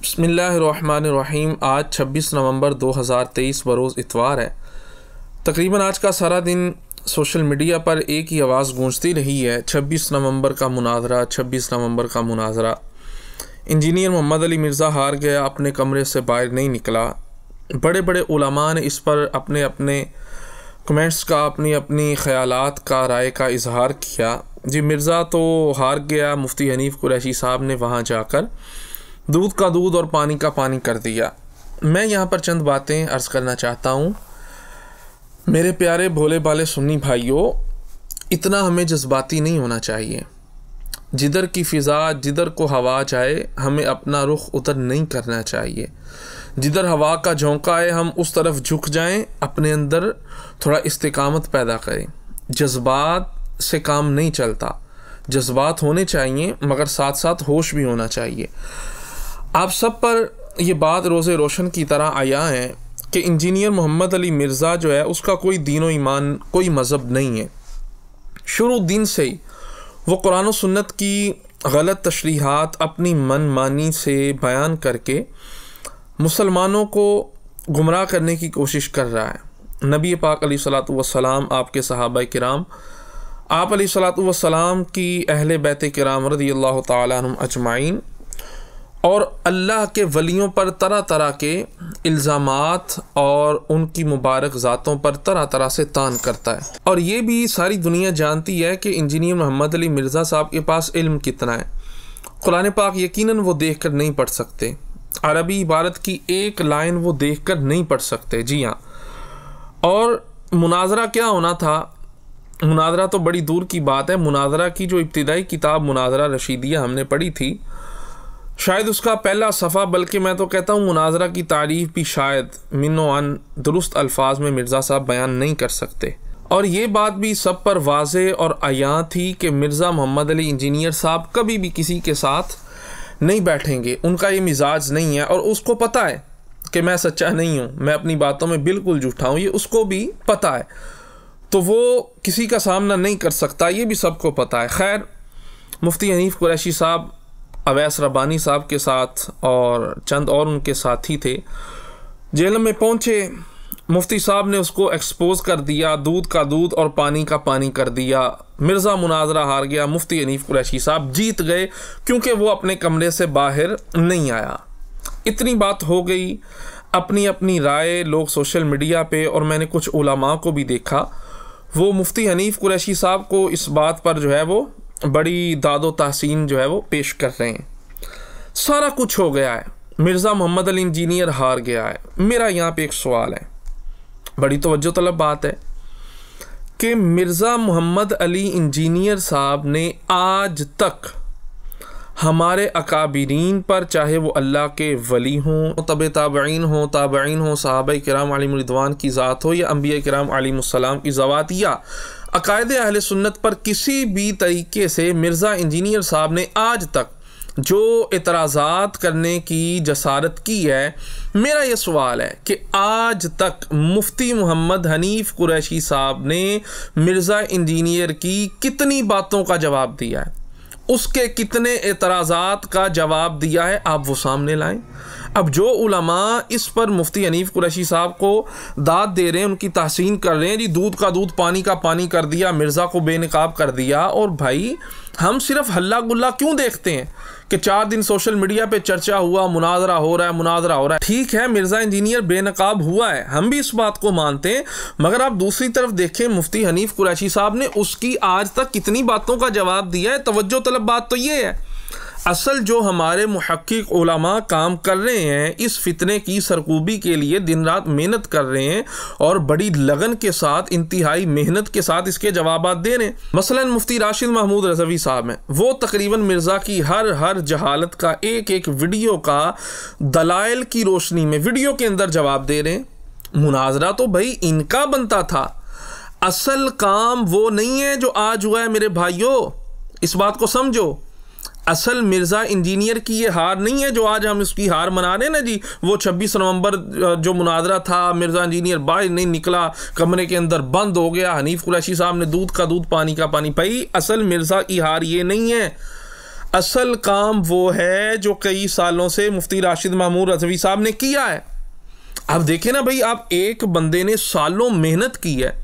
बिस्मिल्लाहिर्रहमानिर्रहीम। आज 26 नवंबर 2023 बरोज़ इतवार है। तकरीबन आज का सारा दिन सोशल मीडिया पर एक ही आवाज़ गूंजती रही है, 26 नवंबर का मुनाजरा, 26 नवंबर का मुनाजरा। इंजीनियर मोहम्मद अली मिर्ज़ा हार गया, अपने कमरे से बाहर नहीं निकला। बड़े बड़े उलमा ने इस पर अपने अपने कमेंट्स का, अपनी अपनी ख़यालात का, राय का इजहार किया। जी, मिर्ज़ा तो हार गया। मुफ्ती हनीफ़ कुरैशी साहब ने वहाँ जाकर दूध का दूध और पानी का पानी कर दिया। मैं यहाँ पर चंद बातें अर्ज़ करना चाहता हूँ। मेरे प्यारे भोले भाले सुन्नी भाइयों, इतना हमें जज्बाती नहीं होना चाहिए। जिधर की फ़िज़ा, जिधर को हवा जाए, हमें अपना रुख उधर नहीं करना चाहिए। जिधर हवा का झोंका आए, हम उस तरफ झुक जाएं। अपने अंदर थोड़ा इस्तिकामत पैदा करें। जज्बात से काम नहीं चलता। जज्बात होने चाहिए, मगर साथ साथ होश भी होना चाहिए। आप सब पर यह बात रोज़े रोशन की तरह आया है कि इंजीनियर मोहम्मद अली मिर्ज़ा जो है, उसका कोई दीन व ईमान, कोई मज़हब नहीं है। शुरू दिन से ही वो कुरान और सुन्नत की गलत तशरीहात अपनी मन मानी से बयान करके मुसलमानों को गुमराह करने की कोशिश कर रहा है। नबी पाक अलैहिस्सलातु वस्सलाम, आपके सहाबा किराम, आप अलैहिस्सलातु वस्सलाम की अहले बैत किराम रज़ियल्लाहु ताला अन्हुम अजमाइन और अल्लाह के वलियों पर तरह तरह के इल्ज़ामात और उनकी मुबारक ज़ातों पर तरह तरह से तान करता है। और ये भी सारी दुनिया जानती है कि इंजीनियर मोहम्मद अली मिर्ज़ा साहब के पास इल्म कितना है। कुरान पाक यकीनन वो देख कर नहीं पढ़ सकते। अरबी इबारत की एक लाइन वो देख कर नहीं पढ़ सकते। जी हाँ। और मुनाजरा क्या होना था? मुनाजरा तो बड़ी दूर की बात है। मुनाजरा की जो इब्तिदाई किताब मुनाजरा रशीदिया हमने पढ़ी थी, शायद उसका पहला सफ़ा, बल्कि मैं तो कहता हूँ मुनाजरा की तारीफ़ भी शायद मिनो अन दुरुस्त अल्फाज में मिर्ज़ा साहब बयान नहीं कर सकते। और ये बात भी सब पर वाज़े और आया थी कि मिर्ज़ा मोहम्मद अली इंजीनियर साहब कभी भी किसी के साथ नहीं बैठेंगे। उनका ये मिजाज नहीं है और उसको पता है कि मैं सच्चा नहीं हूँ, मैं अपनी बातों में बिल्कुल झूठा हूँ, ये उसको भी पता है। तो वो किसी का सामना नहीं कर सकता, ये भी सबको पता है। खैर, मुफ्ती हनीफ़ कुरैशी साहब अवैस रब्बानी साहब के साथ और चंद और उनके साथी थे, जेल में पहुँचे। मुफ्ती साहब ने उसको एक्सपोज कर दिया, दूध का दूध और पानी का पानी कर दिया। मिर्ज़ा मुनाजरा हार गया। मुफ्ती हनीफ़ कुरैशी साहब जीत गए, क्योंकि वो अपने कमरे से बाहर नहीं आया। इतनी बात हो गई। अपनी अपनी राय लोग सोशल मीडिया पे, और मैंने कुछ उलमा को भी देखा, वो मुफ्ती हनीफ़ कुरैशी साहब को इस बात पर जो है वो बड़ी दादो तहसीन जो है वो पेश कर रहे हैं। सारा कुछ हो गया है, मिर्ज़ा मोहम्मद अली इंजीनियर हार गया है। मेरा यहाँ पे एक सवाल है, बड़ी तवज्जो तलब बात है कि मिर्ज़ा मोहम्मद अली इंजीनियर साहब ने आज तक हमारे अकाबिरीन पर, चाहे वो अल्लाह के वली हों, तबे ताबईन हो, सहाबा किराम अलैहिम रिदवान की ज़ात हो, या अंबिया किराम अलैहिमुस्सलाम की ज़वात, या अकायदे अहले सुन्नत पर किसी भी तरीके से मिर्ज़ा इंजीनियर साहब ने आज तक जो एतराज़ात करने की जसारत की है, मेरा ये सवाल है कि आज तक मुफ्ती मोहम्मद हनीफ़ कुरैशी साहब ने मिर्ज़ा इंजीनियर की कितनी बातों का जवाब दिया है, उसके कितने एतराज़ात का जवाब दिया है, आप वो सामने लाएं। अब जो उलमा इस पर मुफ्ती हनीफ़ कुरैशी साहब को दाद दे रहे हैं, उनकी तहसीन कर रहे हैं, जी दूध का दूध पानी का पानी कर दिया, मिर्ज़ा को बेनकाब कर दिया। और भाई, हम सिर्फ हल्ला गुल्ला क्यों देखते हैं कि 4 दिन सोशल मीडिया पे चर्चा हुआ, मुनाजरा हो रहा है, मुनाजरा हो रहा है। ठीक है, मिर्ज़ा इंजीनियर बेनकाब हुआ है, हम भी इस बात को मानते हैं, मगर आप दूसरी तरफ देखें, मुफ्ती हनीफ़ कुरैशी साहब ने उसकी आज तक कितनी बातों का जवाब दिया है। तवज्जो तलब बात तो ये है, असल जो हमारे मुहक्किक उलमा काम कर रहे हैं, इस फितने की सरकूबी के लिए दिन रात मेहनत कर रहे हैं और बड़ी लगन के साथ, इंतहाई मेहनत के साथ इसके जवाबात दे रहे हैं। मसलन मुफ्ती राशिद महमूद रज़वी साहब हैं, वो तकरीबन मिर्ज़ा की हर जहालत का एक एक वीडियो का दलाइल की रोशनी में वीडियो के अंदर जवाब दे रहे हैं। मुनाजरा तो भाई इनका बनता था, असल काम वो नहीं है जो आज हुआ है। मेरे भाइयों, इस बात को समझो, असल मिर्ज़ा इंजीनियर की ये हार नहीं है जो आज हम इसकी हार मना रहे हैं ना जी। वो 26 नवंबर जो मुनाजरा था, मिर्ज़ा इंजीनियर बाहर नहीं निकला, कमरे के अंदर बंद हो गया, हनीफ़ कुरैशी साहब ने दूध का दूध पानी का पानी। भाई, असल मिर्ज़ा की हार ये नहीं है। असल काम वो है जो कई सालों से मुफ्ती राशिद महमूद रज़वी साहब ने किया है। अब देखें ना भाई, आप एक बंदे ने सालों मेहनत की है,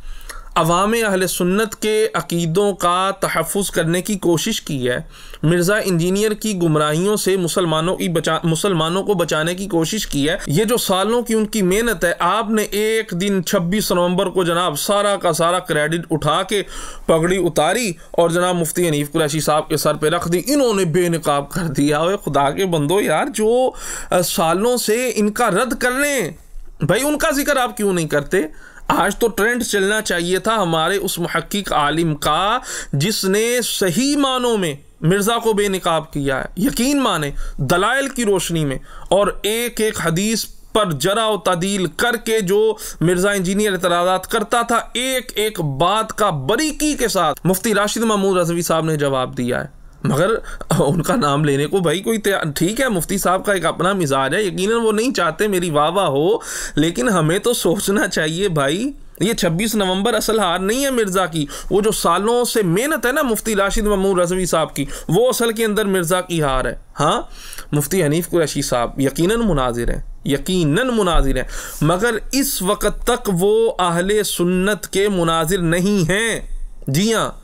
अवाम अहले सुन्नत के अकीदों का तहफ़्फ़ुज़ करने की कोशिश की है, मिर्ज़ा इंजीनियर की गुमराहियों से मुसलमानों को बचाने की कोशिश की है। ये जो सालों की उनकी मेहनत है, आपने एक दिन 26 नवंबर को जनाब सारा का सारा क्रेडिट उठा के पगड़ी उतारी और जनाब मुफ्ती हनीफ कुरैशी साहब के सर पे रख दी, इन्होंने बेनकाब कर दिया। ओए खुदा के बंदो यार, जो सालों से इनका रद्द कर रहे हैं भाई, उनका जिक्र आप क्यों नहीं करते? आज तो ट्रेंड चलना चाहिए था हमारे उस मुहक्किक आलिम का जिसने सही मानों में मिर्ज़ा को बेनकाब किया है, यकीन माने दलाइल की रोशनी में, और एक एक हदीस पर जरा व तादील करके जो मिर्ज़ा इंजीनियर एतराज़ात करता था, एक एक बात का बारीकी के साथ मुफ्ती राशिद महमूद रज़वी साहब ने जवाब दिया है। मगर उनका नाम लेने को भाई कोई ठीक है, मुफ्ती साहब का एक अपना मिजाज है, यकीनन वो नहीं चाहते मेरी वाह वाह हो, लेकिन हमें तो सोचना चाहिए भाई, ये 26 नवंबर असल हार नहीं है मिर्ज़ा की। वो जो सालों से मेहनत है ना मुफ्ती राशिद महमूद रज़वी साहब की, वो असल के अंदर मिर्ज़ा की हार है। हाँ, मुफ्ती हनीफ कुरैशी साहब यकीनन मुनाजिर हैं, यकीनन मुनाजिर हैं, मगर इस वक्त तक वो अहले सुन्नत के मुनाजिर नहीं हैं। जी हाँ,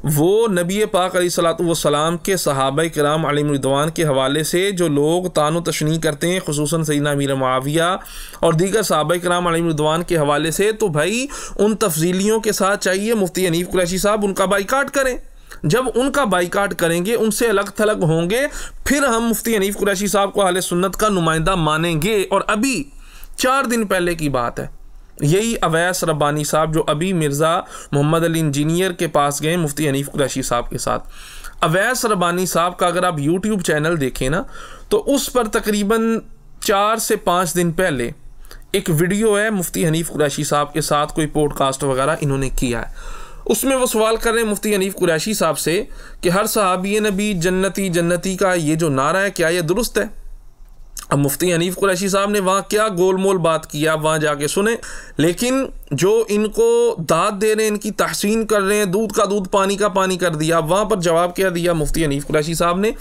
वो नबी पाक अलैहिस्सलातु वस्सलाम के सहाबाए किराम अलैहिम रिदवान के हवाले से जो लोग तानो तशनी करते हैं, खुसूसन सैयदना अमीर मुआविया और दीगर सहाबाए किराम अलैहिम रिदवान के हवाले से, तो भाई उन तफजीलियों के साथ चाहिए मुफ्ती हनीफ कुरैशी साहब उनका बाइकाट करें। जब उनका बाइकाट करेंगे, उनसे अलग थलग होंगे, फिर हम मुफ्ती हनीफ कुरैशी साहब को अहले सुन्नत का नुमाइंदा मानेंगे। और अभी 4 दिन पहले की बात है, यही अवैस रब्बानी साहब जो अभी मिर्ज़ा मोहम्मद अली इंजीनियर के पास गए मुफ्ती हनीफ कुरैशी साहब के साथ, अवैस रब्बानी साहब का अगर आप यूट्यूब चैनल देखें ना, तो उस पर तकरीबन 4 से 5 दिन पहले एक वीडियो है मुफ्ती हनीफ कुरैशी साहब के साथ, कोई पॉडकास्ट वगैरह इन्होंने किया है। उसमें वो सवाल कर रहे हैं मुफ्ती हनीफ कुरैशी साहब से कि हर सहाबी नबी जन्नती जन्नती का ये जो नारा है, क्या ये दुरुस्त है? अब मुफ्ती हनीफ कुरैशी साहब ने वहाँ क्या गोलमोल बात किया, आप वहाँ जाके सुने। लेकिन जो इनको दाद दे रहे हैं, इनकी तहसीन कर रहे हैं, दूध का दूध पानी का पानी कर दिया, वहाँ पर जवाब क्या दिया मुफ्ती हनीफ कुरैशी साहब ने?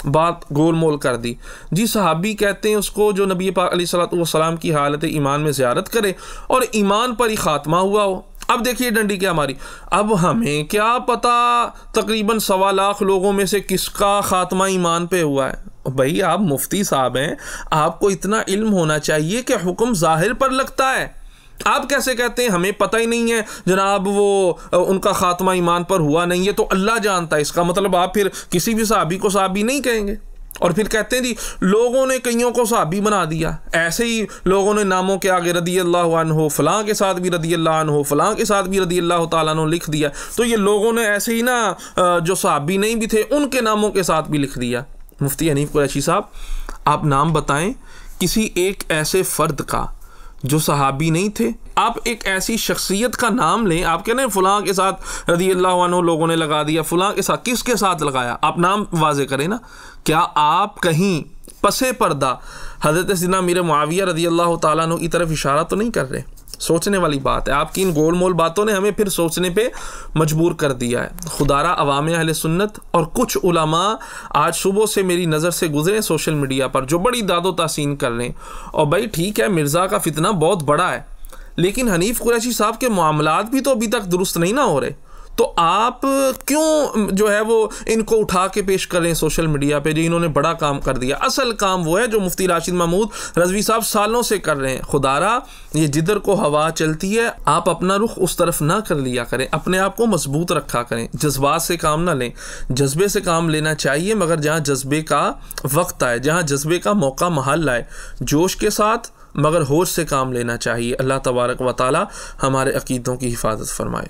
बात गोलमोल कर दी। जी, सहाबी कहते हैं उसको जो नबी पाक अलैहिस्सलातु वस्सलाम की हालत ईमान में ज़ियारत करे और ईमान पर ही ख़ात्मा हुआ हो। अब देखिए डंडी क्या हमारी, अब हमें क्या पता तकरीबन 1.25 लाख लोगों में से किसका ख़ात्मा ईमान पे हुआ है। भाई आप मुफ्ती साहब हैं, आपको इतना इल्म होना चाहिए कि हुक्म ज़ाहिर पर लगता है। आप कैसे कहते हैं हमें पता ही नहीं है जनाब, वो उनका ख़ात्मा ईमान पर हुआ नहीं है, तो अल्लाह जानता है। इसका मतलब आप फिर किसी भी सहाबी को सहाबी नहीं कहेंगे। और फिर कहते हैं जी लोगों ने कईयों को सहाबी बना दिया, ऐसे ही लोगों ने नामों के आगे रदी अल्लाह अन्हु, फ़लाँ के साथ भी रदी अल्लाह अन्हु, फ़लाँ के साथ भी रदी अल्लाह ताला अन्हु लिख दिया। तो ये लोगों ने ऐसे ही ना जो सहाबी नहीं भी थे उनके नामों के साथ भी लिख दिया। मुफ्ती हनीफ कुरैशी साहब, आप नाम बताएं किसी एक ऐसे फ़र्द का जो सहाबी नहीं थे। आप एक ऐसी शख्सियत का नाम लें, आप कह रहे हैं फ़लाँ के साथ रदी अल्लाह अन्हु लोगों ने लगा दिया, फ़लाँ के साथ, किसके साथ लगाया? आप नाम वाज़े करें ना। क्या आप कहीं पसे पर्दा हज़रत सैयदना अमीर मुआविया रदी अल्लाह ताला अन्हु की तरफ इशारा तो नहीं कर रहे? सोचने वाली बात है। आपकी इन गोल मोल बातों ने हमें फिर सोचने पे मजबूर कर दिया है। खुदारा अवाम अहले सुन्नत और कुछ उलमा आज सुबह से मेरी नज़र से गुजरे सोशल मीडिया पर, जो बड़ी दादो तासीन कर रहे हैं। और भाई ठीक है, मिर्ज़ा का फितना बहुत बड़ा है, लेकिन हनीफ कुरैशी साहब के मामलात भी तो अभी तक दुरुस्त नहीं ना हो रहे। तो आप क्यों जो है वो इनको उठा के पेश कर रहे हैं सोशल मीडिया पे, जो इन्होंने बड़ा काम कर दिया। असल काम वो है जो मुफ्ती राशिद महमूद रज़वी साहब सालों से कर रहे हैं। खुदारा ये जिधर को हवा चलती है, आप अपना रुख उस तरफ ना कर लिया करें, अपने आप को मजबूत रखा करें, जज्बात से काम ना लें। जज्बे से काम लेना चाहिए, मगर जहाँ जज्बे का वक्त आए, जहाँ जज्बे का मौका महल आए, जोश के साथ मगर होश से काम लेना चाहिए। अल्लाह तबारक व तआला हमारे अकीदों की हिफाजत फरमाए।